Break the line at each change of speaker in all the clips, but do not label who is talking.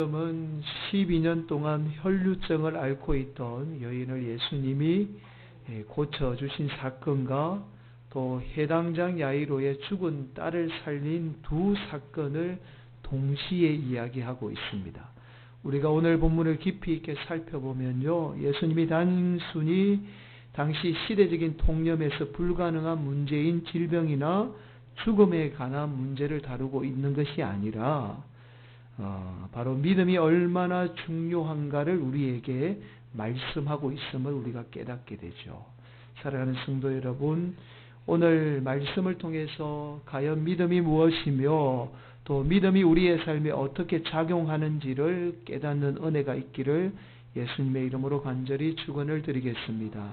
지금은 12년 동안 혈루증을 앓고 있던 여인을 예수님이 고쳐주신 사건과 또 해당장 야이로의 죽은 딸을 살린 두 사건을 동시에 이야기하고 있습니다. 우리가 오늘 본문을 깊이 있게 살펴보면요, 예수님이 단순히 당시 시대적인 통념에서 불가능한 문제인 질병이나 죽음에 관한 문제를 다루고 있는 것이 아니라 바로 믿음이 얼마나 중요한가를 우리에게 말씀하고 있음을 우리가 깨닫게 되죠. 사랑하는 성도 여러분, 오늘 말씀을 통해서 과연 믿음이 무엇이며 또 믿음이 우리의 삶에 어떻게 작용하는지를 깨닫는 은혜가 있기를 예수님의 이름으로 간절히 축원을 드리겠습니다.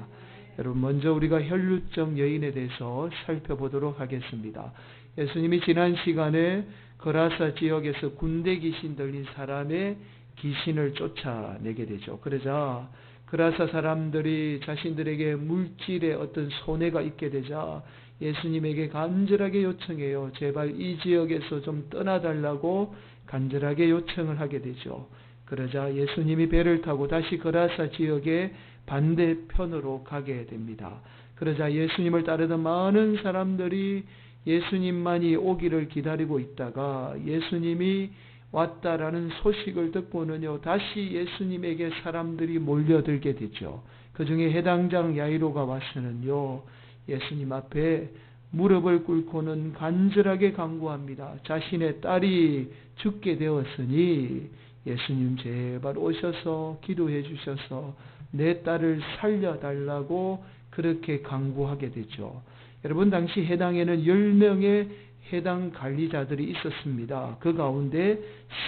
여러분, 먼저 우리가 혈루증 여인에 대해서 살펴보도록 하겠습니다. 예수님이 지난 시간에 거라사 지역에서 군대 귀신 들린 사람의 귀신을 쫓아내게 되죠. 그러자 거라사 사람들이 자신들에게 물질에 어떤 손해가 있게 되자 예수님에게 간절하게 요청해요. 제발 이 지역에서 좀 떠나달라고 간절하게 요청을 하게 되죠. 그러자 예수님이 배를 타고 다시 거라사 지역의 반대편으로 가게 됩니다. 그러자 예수님을 따르던 많은 사람들이 예수님만이 오기를 기다리고 있다가 예수님이 왔다라는 소식을 듣고는요, 다시 예수님에게 사람들이 몰려들게 되죠. 그 중에 해당장 야이로가 와서는요, 예수님 앞에 무릎을 꿇고는 간절하게 간구합니다. 자신의 딸이 죽게 되었으니 예수님 제발 오셔서 기도해 주셔서 내 딸을 살려달라고 그렇게 간구하게 되죠. 여러분, 당시 해당에는 10명의 해당 관리자들이 있었습니다. 그 가운데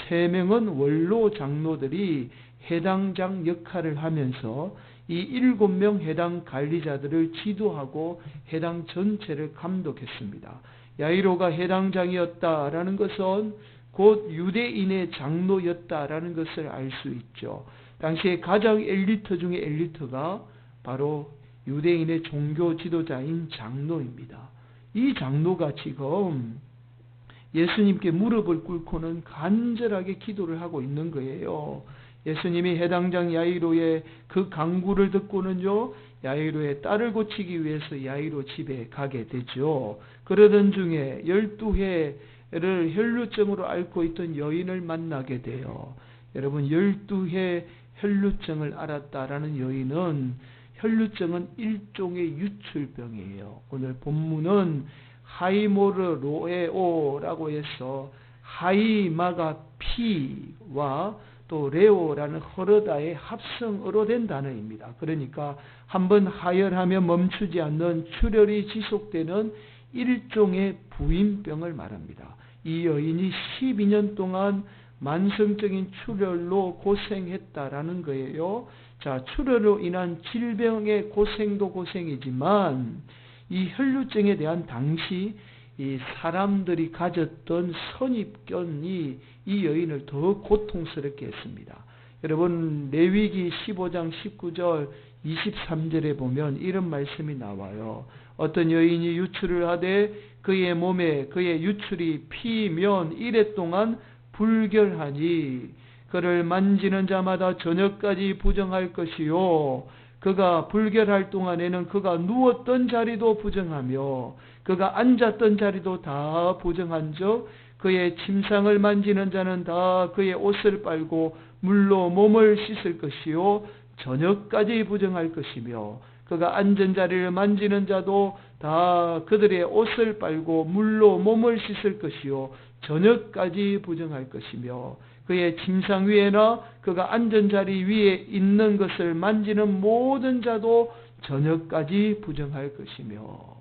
3명은 원로 장로들이 해당장 역할을 하면서 이 7명 해당 관리자들을 지도하고 해당 전체를 감독했습니다. 야이로가 해당장이었다라는 것은 곧 유대인의 장로였다라는 것을 알 수 있죠. 당시에 가장 엘리트 중에 엘리트가 바로 유대인의 종교 지도자인 장로입니다. 이 장로가 지금 예수님께 무릎을 꿇고는 간절하게 기도를 하고 있는 거예요. 예수님이 해당장 야이로의 그 간구를 듣고는요, 야이로의 딸을 고치기 위해서 야이로 집에 가게 되죠. 그러던 중에 12해를 혈루증으로 앓고 있던 여인을 만나게 돼요. 여러분, 12해 혈루증을 앓았다라는 여인은 혈루증은 일종의 유출병이에요. 오늘 본문은 하이모르로에오라고 해서 하이마가 피와 또 레오라는 허르다의 합성어로 된 단어입니다. 그러니까 한번 하혈하면 멈추지 않는 출혈이 지속되는 일종의 부인병을 말합니다. 이 여인이 12년 동안 만성적인 출혈로 고생했다라는 거예요. 자, 출혈로 인한 질병의 고생도 고생이지만 이 혈루증에 대한 당시 이 사람들이 가졌던 선입견이 이 여인을 더 고통스럽게 했습니다. 여러분, 레위기 15장 19절 23절에 보면 이런 말씀이 나와요. 어떤 여인이 유출을 하되 그의 몸에 그의 유출이 피면 이래 동안 불결하니 그를 만지는 자마다 저녁까지 부정할 것이요, 그가 불결할 동안에는 그가 누웠던 자리도 부정하며 그가 앉았던 자리도 다 부정한즉 그의 침상을 만지는 자는 다 그의 옷을 빨고 물로 몸을 씻을 것이요, 저녁까지 부정할 것이며 그가 앉은 자리를 만지는 자도 다 그들의 옷을 빨고 물로 몸을 씻을 것이요, 저녁까지 부정할 것이며 그의 침상 위에나 그가 앉은 자리 위에 있는 것을 만지는 모든 자도 저녁까지 부정할 것이며.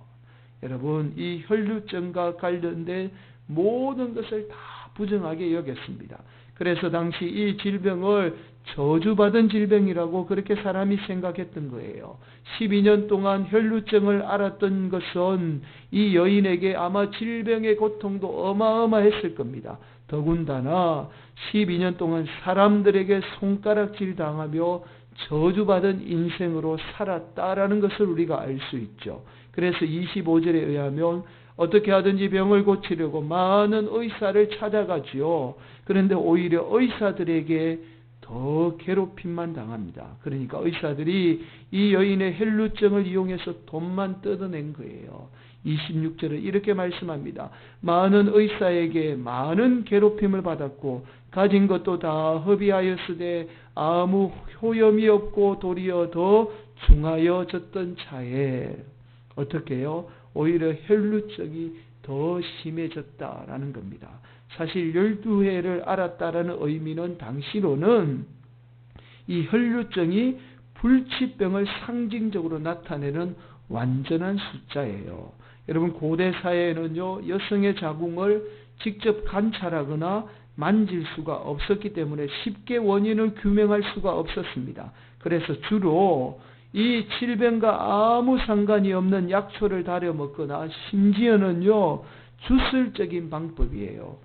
여러분, 이 혈루증과 관련된 모든 것을 다 부정하게 여겼습니다. 그래서 당시 이 질병을 저주받은 질병이라고 그렇게 사람이 생각했던 거예요. 12년 동안 혈루증을 앓았던 것은 이 여인에게 아마 질병의 고통도 어마어마했을 겁니다. 더군다나 12년 동안 사람들에게 손가락질 당하며 저주받은 인생으로 살았다라는 것을 우리가 알 수 있죠. 그래서 25절에 의하면 어떻게 하든지 병을 고치려고 많은 의사를 찾아가지요. 그런데 오히려 의사들에게 더 괴롭힘만 당합니다. 그러니까 의사들이 이 여인의 혈루증을 이용해서 돈만 뜯어낸 거예요. 26절에 이렇게 말씀합니다. 많은 의사에게 많은 괴롭힘을 받았고 가진 것도 다 허비하였으되 아무 효염이 없고 도리어 더 중하여졌던 차에 어떻게 해요? 오히려 혈루증이 더 심해졌다라는 겁니다. 사실 12회를 알았다라는 의미는 당시로는 이 혈루증이 불치병을 상징적으로 나타내는 완전한 숫자예요. 여러분 고대 사회에는요 여성의 자궁을 직접 관찰하거나 만질 수가 없었기 때문에 쉽게 원인을 규명할 수가 없었습니다. 그래서 주로 이 질병과 아무 상관이 없는 약초를 다려 먹거나 심지어는요 주술적인 방법이에요.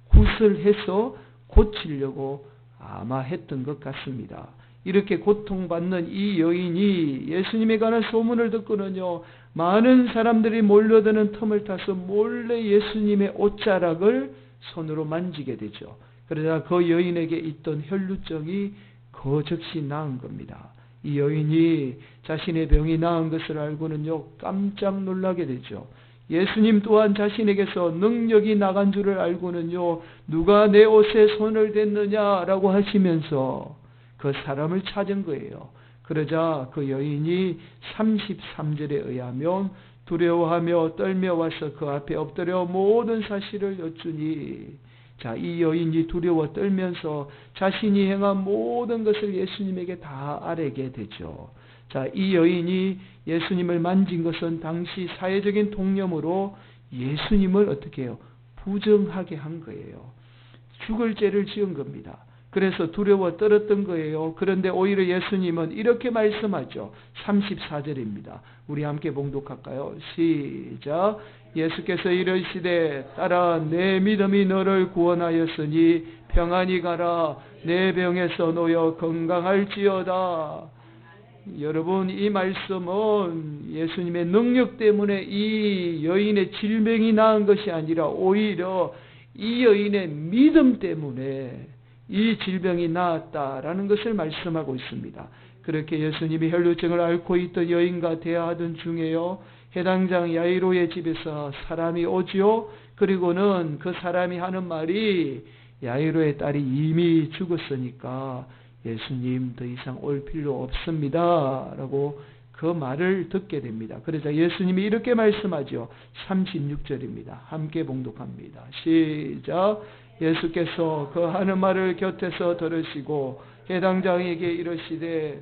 굿을 해서 고치려고 아마 했던 것 같습니다. 이렇게 고통받는 이 여인이 예수님에 관한 소문을 듣고는요 많은 사람들이 몰려드는 틈을 타서 몰래 예수님의 옷자락을 손으로 만지게 되죠. 그러자 그 여인에게 있던 혈루증이 거적시 나은 겁니다. 이 여인이 자신의 병이 나은 것을 알고는요 깜짝 놀라게 되죠. 예수님 또한 자신에게서 능력이 나간 줄을 알고는요 누가 내 옷에 손을 댔느냐라고 하시면서 그 사람을 찾은 거예요. 그러자 그 여인이 33절에 의하면 두려워하며 떨며 와서 그 앞에 엎드려 모든 사실을 여쭈니, 자, 이 여인이 두려워 떨면서 자신이 행한 모든 것을 예수님에게 다 아뢰게 되죠. 자, 이 여인이 예수님을 만진 것은 당시 사회적인 통념으로 예수님을 어떻게 해요? 부정하게 한 거예요. 죽을 죄를 지은 겁니다. 그래서 두려워 떨었던 거예요. 그런데 오히려 예수님은 이렇게 말씀하죠. 34절입니다. 우리 함께 봉독할까요? 시작. 예수께서 이르시되 딸아 내 믿음이 너를 구원하였으니 평안히 가라. 내 병에서 놓여 건강할지어다. 여러분 이 말씀은 예수님의 능력 때문에 이 여인의 질병이 나은 것이 아니라 오히려 이 여인의 믿음 때문에 이 질병이 나았다라는 것을 말씀하고 있습니다. 그렇게 예수님이 혈루증을 앓고 있던 여인과 대화하던 중에요, 해당장 야이로의 집에서 사람이 오지요. 그리고는 그 사람이 하는 말이 야이로의 딸이 이미 죽었으니까 예수님 더 이상 올 필요 없습니다 라고 그 말을 듣게 됩니다. 그래서 예수님이 이렇게 말씀하죠. 36절입니다. 함께 봉독합니다. 시작. 예수께서 그 하는 말을 곁에서 들으시고 해당장에게 이르시되,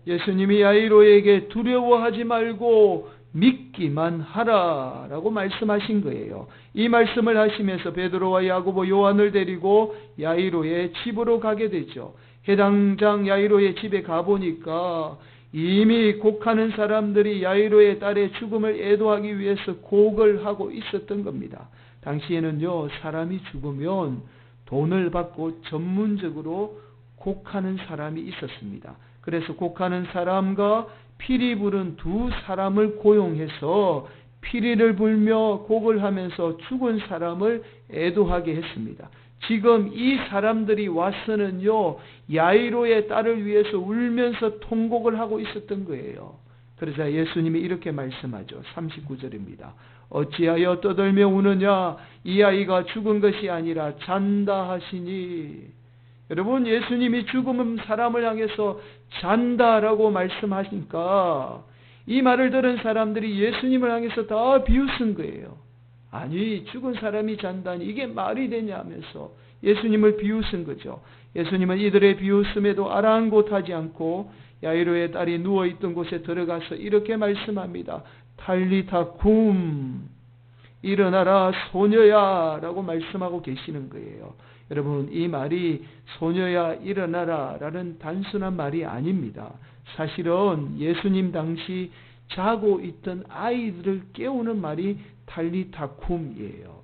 예수님이 야이로에게 두려워하지 말고 믿기만 하라 라고 말씀하신 거예요. 이 말씀을 하시면서 베드로와 야고보 요한을 데리고 야이로의 집으로 가게 되죠. 해당장 야이로의 집에 가보니까 이미 곡하는 사람들이 야이로의 딸의 죽음을 애도하기 위해서 곡을 하고 있었던 겁니다. 당시에는요 사람이 죽으면 돈을 받고 전문적으로 곡하는 사람이 있었습니다. 그래서 곡하는 사람과 피리 부른 두 사람을 고용해서 피리를 불며 곡을 하면서 죽은 사람을 애도하게 했습니다. 지금 이 사람들이 와서는요 야이로의 딸을 위해서 울면서 통곡을 하고 있었던 거예요. 그러자 예수님이 이렇게 말씀하죠. 39절입니다. 어찌하여 떠들며 우느냐? 이 아이가 죽은 것이 아니라 잔다 하시니. 여러분 예수님이 죽은 사람을 향해서 잔다라고 말씀하시니까 이 말을 들은 사람들이 예수님을 향해서 다 비웃은 거예요. 아니 죽은 사람이 잔다니 이게 말이 되냐 하면서 예수님을 비웃은 거죠. 예수님은 이들의 비웃음에도 아랑곳하지 않고 야이로의 딸이 누워있던 곳에 들어가서 이렇게 말씀합니다. 탈리타 쿰, 일어나라 소녀야 라고 말씀하고 계시는 거예요. 여러분 이 말이 소녀야 일어나라 라는 단순한 말이 아닙니다. 사실은 예수님 당시 자고 있던 아이들을 깨우는 말이 탈리타 쿰이에요.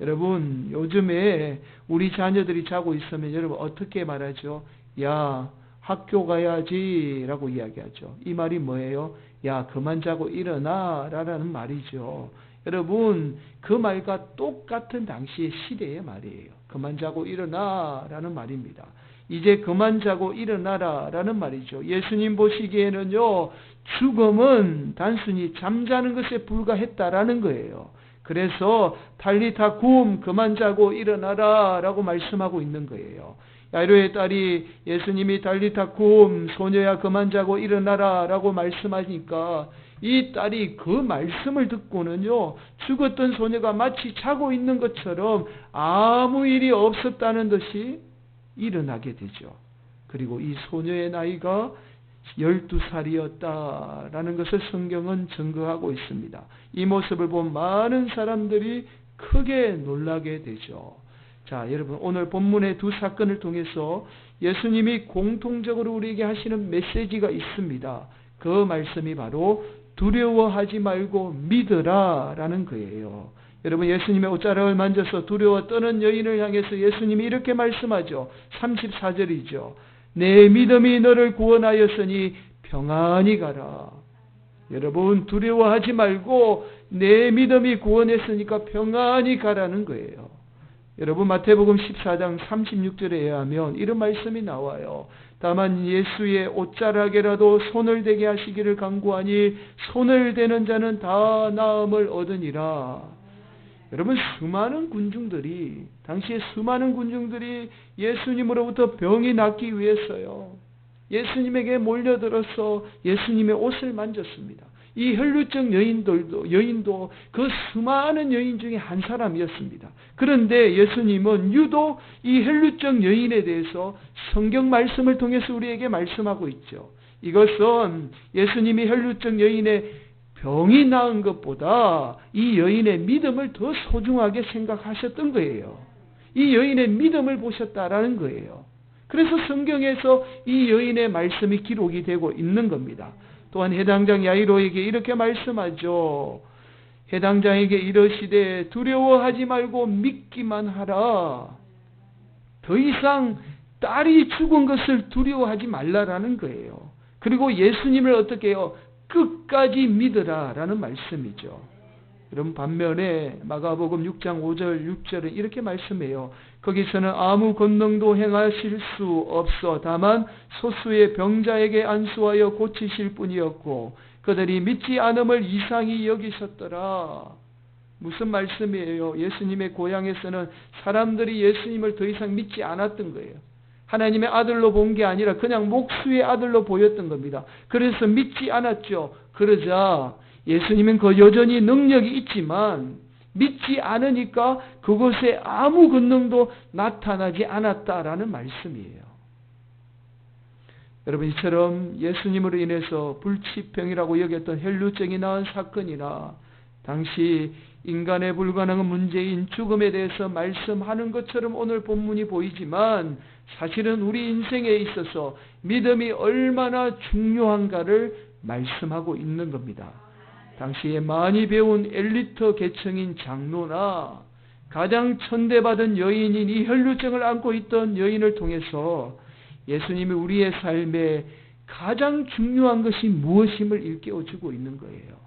여러분 요즘에 우리 자녀들이 자고 있으면 여러분 어떻게 말하죠? 야 학교 가야지 라고 이야기하죠. 이 말이 뭐예요? 야, 그만 자고 일어나 라는 말이죠. 여러분, 그 말과 똑같은 당시의 시대의 말이에요. 그만 자고 일어나 라는 말입니다. 이제 그만 자고 일어나라 라는 말이죠. 예수님 보시기에는요, 죽음은 단순히 잠자는 것에 불과했다라는 거예요. 그래서 달리타 굼, 그만 자고 일어나라 라고 말씀하고 있는 거예요. 야이로의 딸이 예수님이 달리타 굼, 소녀야 그만 자고 일어나라 라고 말씀하니까 이 딸이 그 말씀을 듣고는요, 죽었던 소녀가 마치 자고 있는 것처럼 아무 일이 없었다는 듯이 일어나게 되죠. 그리고 이 소녀의 나이가 12살이었다라는 것을 성경은 증거하고 있습니다. 이 모습을 본 많은 사람들이 크게 놀라게 되죠. 자, 여러분, 오늘 본문의 두 사건을 통해서 예수님이 공통적으로 우리에게 하시는 메시지가 있습니다. 그 말씀이 바로 두려워하지 말고 믿으라 라는 거예요. 여러분, 예수님의 옷자락을 만져서 두려워 떠는 여인을 향해서 예수님이 이렇게 말씀하죠. 34절이죠. 내 믿음이 너를 구원하였으니 평안히 가라. 여러분, 두려워하지 말고 내 믿음이 구원했으니까 평안히 가라는 거예요. 여러분, 마태복음 14장 36절에 의하면 이런 말씀이 나와요. 다만 예수의 옷자락에라도 손을 대게 하시기를 간구하니 손을 대는 자는 다 나음을 얻으니라. 여러분, 당시에 수많은 군중들이 예수님으로부터 병이 낫기 위해서요, 예수님에게 몰려들어서 예수님의 옷을 만졌습니다. 이 혈루증 여인도 그 수많은 여인 중에 한 사람이었습니다. 그런데 예수님은 유독 이 혈루증 여인에 대해서 성경 말씀을 통해서 우리에게 말씀하고 있죠. 이것은 예수님이 혈루증 여인의 병이 나은 것보다 이 여인의 믿음을 더 소중하게 생각하셨던 거예요. 이 여인의 믿음을 보셨다라는 거예요. 그래서 성경에서 이 여인의 말씀이 기록이 되고 있는 겁니다. 또한 해당장 야이로에게 이렇게 말씀하죠. 해당장에게 이르시되 두려워하지 말고 믿기만 하라. 더 이상 딸이 죽은 것을 두려워하지 말라라는 거예요. 그리고 예수님을 어떻게 해요? 끝까지 믿으라라는 말씀이죠. 여러분, 반면에 마가복음 6장 5절 6절은 이렇게 말씀해요. 거기서는 아무 권능도 행하실 수 없어 다만 소수의 병자에게 안수하여 고치실 뿐이었고 그들이 믿지 않음을 이상히 여기셨더라. 무슨 말씀이에요? 예수님의 고향에서는 사람들이 예수님을 더 이상 믿지 않았던 거예요. 하나님의 아들로 본 게 아니라 그냥 목수의 아들로 보였던 겁니다. 그래서 믿지 않았죠. 그러자 예수님은 그 여전히 능력이 있지만 믿지 않으니까 그곳에 아무 권능도 나타나지 않았다라는 말씀이에요. 여러분, 이처럼 예수님으로 인해서 불치병이라고 여겼던 혈루증이 나은 사건이나 당시 인간의 불가능한 문제인 죽음에 대해서 말씀하는 것처럼 오늘 본문이 보이지만 사실은 우리 인생에 있어서 믿음이 얼마나 중요한가를 말씀하고 있는 겁니다. 당시에 많이 배운 엘리트 계층인 장로나 가장 천대받은 여인인 이 혈루증을 안고 있던 여인을 통해서 예수님이 우리의 삶에 가장 중요한 것이 무엇임을 일깨워주고 있는 거예요.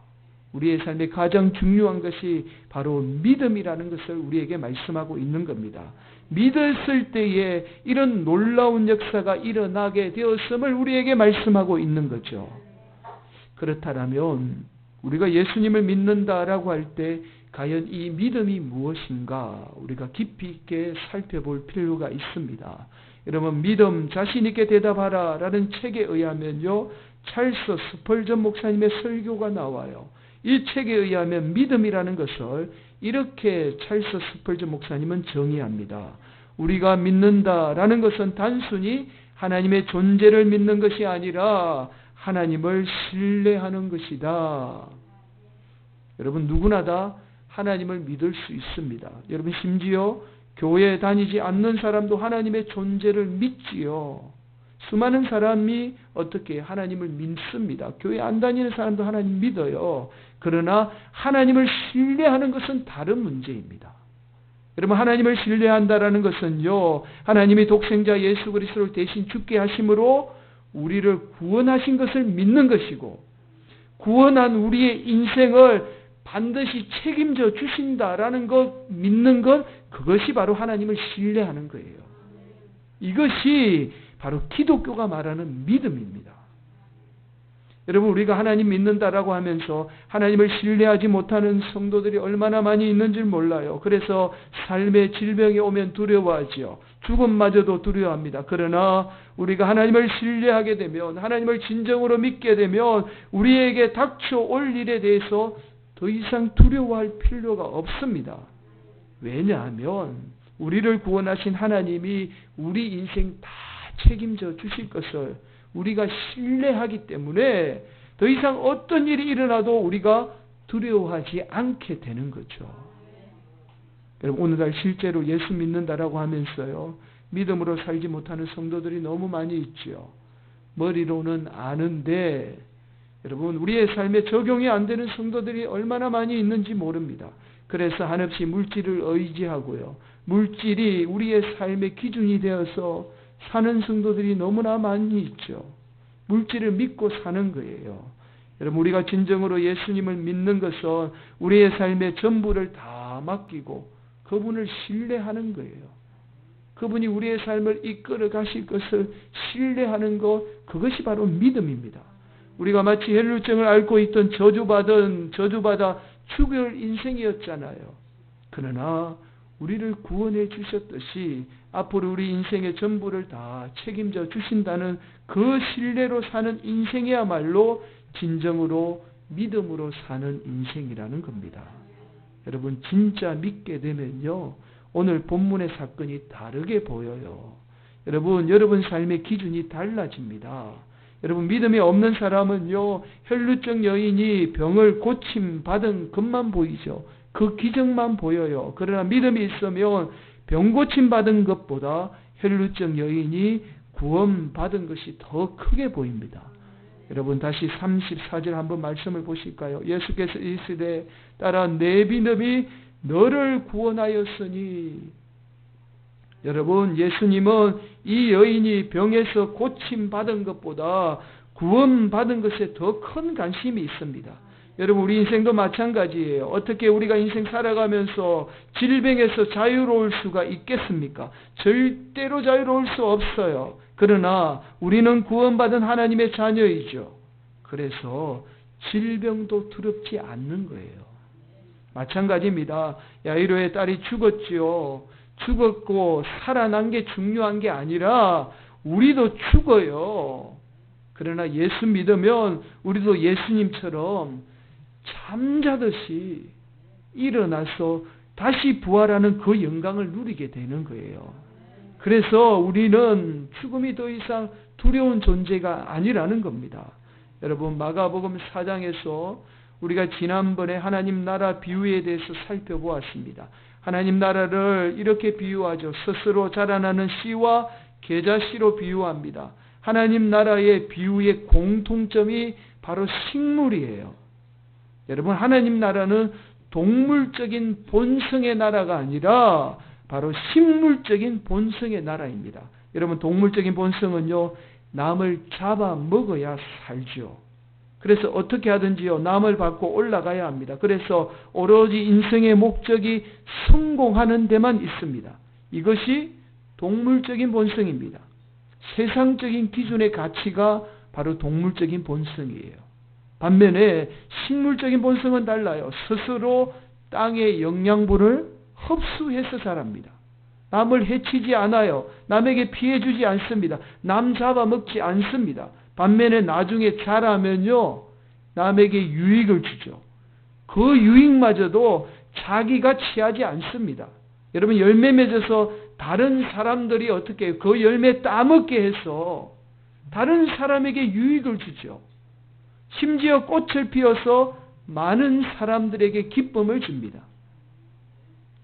우리의 삶에 가장 중요한 것이 바로 믿음이라는 것을 우리에게 말씀하고 있는 겁니다. 믿었을 때에 이런 놀라운 역사가 일어나게 되었음을 우리에게 말씀하고 있는 거죠. 그렇다면 우리가 예수님을 믿는다라고 할 때 과연 이 믿음이 무엇인가 우리가 깊이 있게 살펴볼 필요가 있습니다. 여러분, 믿음 자신 있게 대답하라 라는 책에 의하면요, 찰스 스펄전 목사님의 설교가 나와요. 이 책에 의하면 믿음이라는 것을 이렇게 찰스 스펄전 목사님은 정의합니다. 우리가 믿는다라는 것은 단순히 하나님의 존재를 믿는 것이 아니라 하나님을 신뢰하는 것이다. 여러분, 누구나 다 하나님을 믿을 수 있습니다. 여러분, 심지어 교회에 다니지 않는 사람도 하나님의 존재를 믿지요. 수많은 사람이 어떻게 하나님을 믿습니다. 교회 안 다니는 사람도 하나님 믿어요. 그러나 하나님을 신뢰하는 것은 다른 문제입니다. 여러분, 하나님을 신뢰한다라는 것은요, 하나님이 독생자 예수 그리스도를 대신 죽게 하심으로 우리를 구원하신 것을 믿는 것이고 구원한 우리의 인생을 반드시 책임져 주신다라는 것 믿는 것, 그것이 바로 하나님을 신뢰하는 거예요. 이것이 바로 기독교가 말하는 믿음입니다. 여러분, 우리가 하나님 믿는다라고 하면서 하나님을 신뢰하지 못하는 성도들이 얼마나 많이 있는 줄 몰라요. 그래서 삶의 질병이 오면 두려워하지요. 죽음마저도 두려워합니다. 그러나 우리가 하나님을 신뢰하게 되면, 하나님을 진정으로 믿게 되면 우리에게 닥쳐올 일에 대해서 더 이상 두려워할 필요가 없습니다. 왜냐하면 우리를 구원하신 하나님이 우리 인생 다 책임져 주실 것을 우리가 신뢰하기 때문에 더 이상 어떤 일이 일어나도 우리가 두려워하지 않게 되는 거죠. 여러분, 오늘날 실제로 예수 믿는다라고 하면서요, 믿음으로 살지 못하는 성도들이 너무 많이 있죠. 머리로는 아는데 여러분, 우리의 삶에 적용이 안 되는 성도들이 얼마나 많이 있는지 모릅니다. 그래서 한없이 물질을 의지하고요, 물질이 우리의 삶의 기준이 되어서 사는 성도들이 너무나 많이 있죠. 물질을 믿고 사는 거예요. 여러분, 우리가 진정으로 예수님을 믿는 것은 우리의 삶의 전부를 다 맡기고 그분을 신뢰하는 거예요. 그분이 우리의 삶을 이끌어 가실 것을 신뢰하는 것, 그것이 바로 믿음입니다. 우리가 마치 혈루증을 앓고 있던 저주받아 죽을 인생이었잖아요. 그러나 우리를 구원해 주셨듯이 앞으로 우리 인생의 전부를 다 책임져 주신다는 그 신뢰로 사는 인생이야말로 진정으로 믿음으로 사는 인생이라는 겁니다. 여러분, 진짜 믿게 되면요, 오늘 본문의 사건이 다르게 보여요. 여러분 삶의 기준이 달라집니다. 여러분, 믿음이 없는 사람은요, 혈루증 여인이 병을 고침받은 것만 보이죠. 그 기적만 보여요. 그러나 믿음이 있으면 병 고침받은 것보다 혈루증 여인이 구원받은 것이 더 크게 보입니다. 여러분, 다시 34절 한번 말씀을 보실까요? 예수께서 이르시되 따라 내 믿음이 너를 구원하였으니. 여러분, 예수님은 이 여인이 병에서 고침받은 것보다 구원받은 것에 더 큰 관심이 있습니다. 여러분, 우리 인생도 마찬가지예요. 어떻게 우리가 인생 살아가면서 질병에서 자유로울 수가 있겠습니까? 절대로 자유로울 수 없어요. 그러나 우리는 구원받은 하나님의 자녀이죠. 그래서 질병도 두렵지 않는 거예요. 마찬가지입니다. 야이로의 딸이 죽었지요. 죽었고 살아난 게 중요한 게 아니라 우리도 죽어요. 그러나 예수 믿으면 우리도 예수님처럼 잠자듯이 일어나서 다시 부활하는 그 영광을 누리게 되는 거예요. 그래서 우리는 죽음이 더 이상 두려운 존재가 아니라는 겁니다. 여러분, 마가복음 4장에서 우리가 지난번에 하나님 나라 비유에 대해서 살펴보았습니다. 하나님 나라를 이렇게 비유하죠. 스스로 자라나는 씨와 계자씨로 비유합니다. 하나님 나라의 비유의 공통점이 바로 식물이에요. 여러분, 하나님 나라는 동물적인 본성의 나라가 아니라 바로 식물적인 본성의 나라입니다. 여러분, 동물적인 본성은요, 남을 잡아 먹어야 살죠. 그래서 어떻게 하든지요, 남을 밟고 올라가야 합니다. 그래서 오로지 인생의 목적이 성공하는 데만 있습니다. 이것이 동물적인 본성입니다. 세상적인 기준의 가치가 바로 동물적인 본성이에요. 반면에 식물적인 본성은 달라요. 스스로 땅의 영양분을 흡수해서 자랍니다. 남을 해치지 않아요. 남에게 피해 주지 않습니다. 남 잡아먹지 않습니다. 반면에 나중에 자라면요, 남에게 유익을 주죠. 그 유익마저도 자기가 취하지 않습니다. 여러분, 열매 맺어서 다른 사람들이 어떻게 해요? 그 열매 따먹게 해서 다른 사람에게 유익을 주죠. 심지어 꽃을 피워서 많은 사람들에게 기쁨을 줍니다.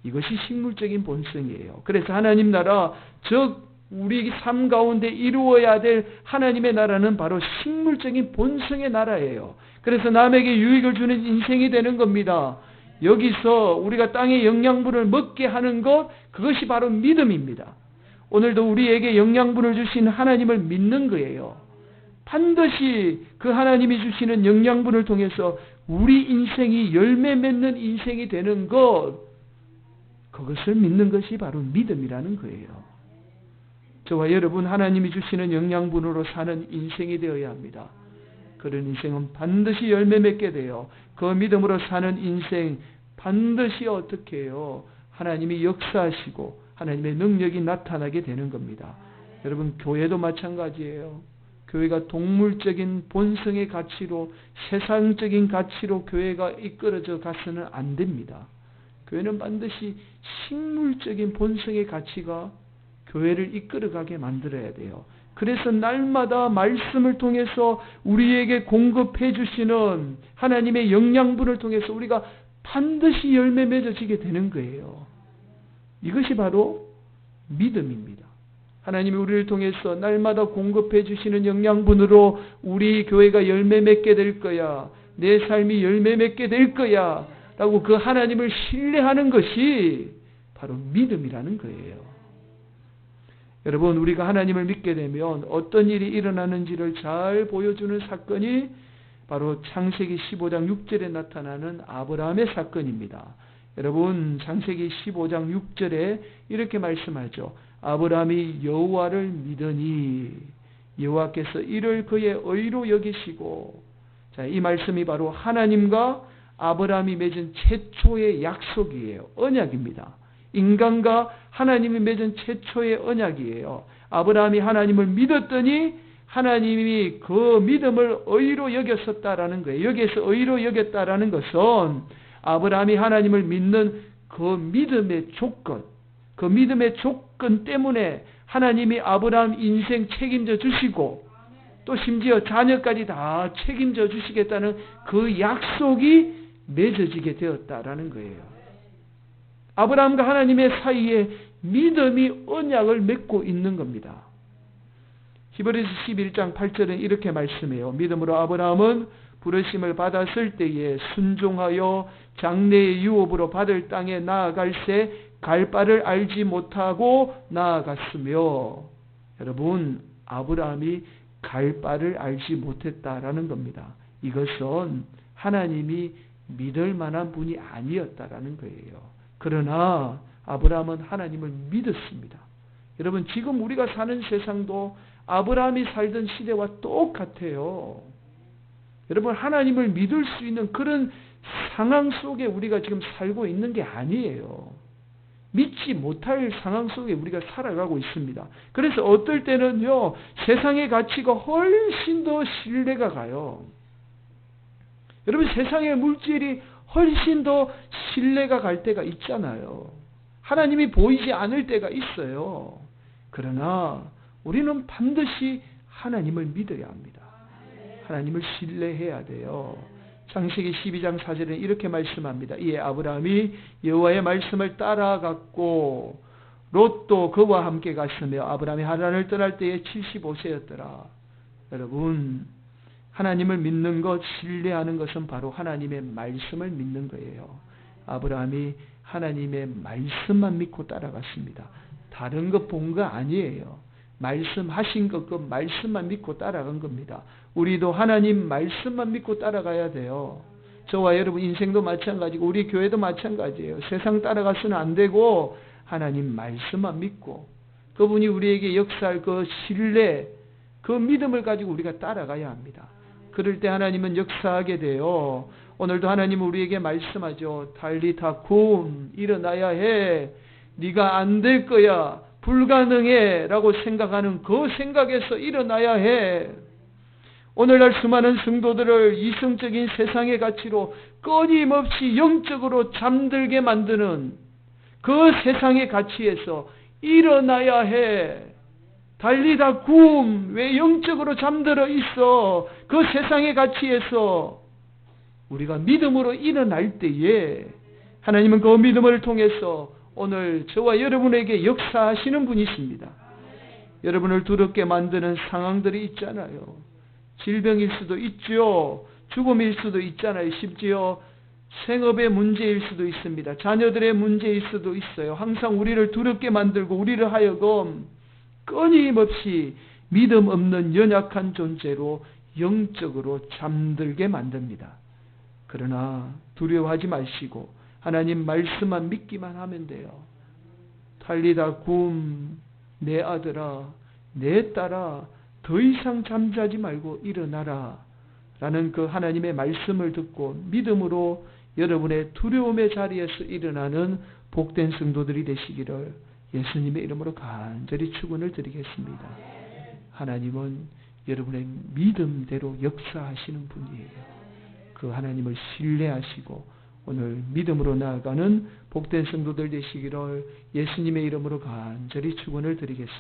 이것이 식물적인 본성이에요. 그래서 하나님 나라, 즉 우리 삶 가운데 이루어야 될 하나님의 나라는 바로 식물적인 본성의 나라예요. 그래서 남에게 유익을 주는 인생이 되는 겁니다. 여기서 우리가 땅의 영양분을 먹게 하는 것, 그것이 바로 믿음입니다. 오늘도 우리에게 영양분을 주신 하나님을 믿는 거예요. 반드시 그 하나님이 주시는 영양분을 통해서 우리 인생이 열매 맺는 인생이 되는 것, 그것을 믿는 것이 바로 믿음이라는 거예요. 저와 여러분, 하나님이 주시는 영양분으로 사는 인생이 되어야 합니다. 그런 인생은 반드시 열매 맺게 돼요. 그 믿음으로 사는 인생 반드시 어떻게 해요? 하나님이 역사하시고 하나님의 능력이 나타나게 되는 겁니다. 여러분, 교회도 마찬가지예요. 교회가 동물적인 본성의 가치로, 세상적인 가치로 교회가 이끌어져 가서는 안 됩니다. 교회는 반드시 식물적인 본성의 가치가 교회를 이끌어가게 만들어야 돼요. 그래서 날마다 말씀을 통해서 우리에게 공급해 주시는 하나님의 영양분을 통해서 우리가 반드시 열매 맺어지게 되는 거예요. 이것이 바로 믿음입니다. 하나님이 우리를 통해서 날마다 공급해 주시는 영양분으로 우리 교회가 열매 맺게 될 거야, 내 삶이 열매 맺게 될 거야 라고 그 하나님을 신뢰하는 것이 바로 믿음이라는 거예요. 여러분, 우리가 하나님을 믿게 되면 어떤 일이 일어나는지를 잘 보여주는 사건이 바로 창세기 15장 6절에 나타나는 아브라함의 사건입니다. 여러분, 창세기 15장 6절에 이렇게 말씀하죠. 아브라함이 여호와를 믿으니 여호와께서 이를 그의 의로 여기시고. 자, 이 말씀이 바로 하나님과 아브라함이 맺은 최초의 약속이에요. 언약입니다. 인간과 하나님이 맺은 최초의 언약이에요. 아브라함이 하나님을 믿었더니 하나님이 그 믿음을 의로 여겼었다라는 거예요. 여기에서 의로 여겼다라는 것은 아브라함이 하나님을 믿는 그 믿음의 조건, 그 믿음의 조건 때문에 하나님이 아브라함 인생 책임져 주시고 또 심지어 자녀까지 다 책임져 주시겠다는 그 약속이 맺어지게 되었다라는 거예요. 아브라함과 하나님의 사이에 믿음이 언약을 맺고 있는 겁니다. 히브리서 11장 8절은 이렇게 말씀해요. 믿음으로 아브라함은 부르심을 받았을 때에 순종하여 장래의 유업으로 받을 땅에 나아갈새 갈 바를 알지 못하고 나아갔으며. 여러분, 아브라함이 갈 바를 알지 못했다라는 겁니다. 이것은 하나님이 믿을 만한 분이 아니었다라는 거예요. 그러나 아브라함은 하나님을 믿었습니다. 여러분, 지금 우리가 사는 세상도 아브라함이 살던 시대와 똑같아요. 여러분, 하나님을 믿을 수 있는 그런 상황 속에 우리가 지금 살고 있는 게 아니에요. 믿지 못할 상황 속에 우리가 살아가고 있습니다. 그래서 어떨 때는요, 세상의 가치가 훨씬 더 신뢰가 가요. 여러분, 세상의 물질이 훨씬 더 신뢰가 갈 때가 있잖아요. 하나님이 보이지 않을 때가 있어요. 그러나 우리는 반드시 하나님을 믿어야 합니다. 하나님을 신뢰해야 돼요. 창세기 12장 4절에 이렇게 말씀합니다. 이에 아브라함이 여호와의 말씀을 따라갔고 롯도 그와 함께 갔으며 아브라함이 하란을 떠날 때에 75세였더라. 여러분, 하나님을 믿는 것, 신뢰하는 것은 바로 하나님의 말씀을 믿는 거예요. 아브라함이 하나님의 말씀만 믿고 따라갔습니다. 다른 것 본 거 아니에요. 말씀하신 것, 그 말씀만 믿고 따라간 겁니다. 우리도 하나님 말씀만 믿고 따라가야 돼요. 저와 여러분 인생도 마찬가지고 우리 교회도 마찬가지예요. 세상 따라가서는 안 되고 하나님 말씀만 믿고 그분이 우리에게 역사할 그 신뢰, 그 믿음을 가지고 우리가 따라가야 합니다. 그럴 때 하나님은 역사하게 돼요. 오늘도 하나님은 우리에게 말씀하죠. 달리타 쿰, 일어나야 해. 네가 안 될 거야. 불가능해 라고 생각하는 그 생각에서 일어나야 해. 오늘날 수많은 성도들을 이성적인 세상의 가치로 끊임없이 영적으로 잠들게 만드는 그 세상의 가치에서 일어나야 해. 달리다 굼, 왜 영적으로 잠들어 있어? 그 세상의 가치에서 우리가 믿음으로 일어날 때에 하나님은 그 믿음을 통해서 오늘 저와 여러분에게 역사하시는 분이십니다. 여러분을 두렵게 만드는 상황들이 있잖아요. 질병일 수도 있죠. 죽음일 수도 있잖아요. 심지어 생업의 문제일 수도 있습니다. 자녀들의 문제일 수도 있어요. 항상 우리를 두렵게 만들고 우리를 하여금 끊임없이 믿음 없는 연약한 존재로 영적으로 잠들게 만듭니다. 그러나 두려워하지 마시고 하나님 말씀만 믿기만 하면 돼요. 탈리다 굼, 내 아들아, 내 딸아, 더 이상 잠자지 말고 일어나라 라는 그 하나님의 말씀을 듣고 믿음으로 여러분의 두려움의 자리에서 일어나는 복된 성도들이 되시기를 예수님의 이름으로 간절히 축원을 드리겠습니다. 하나님은 여러분의 믿음대로 역사하시는 분이에요. 그 하나님을 신뢰하시고 오늘 믿음으로 나아가는 복된 성도들 되시기를 예수님의 이름으로 간절히 축원을 드리겠습니다.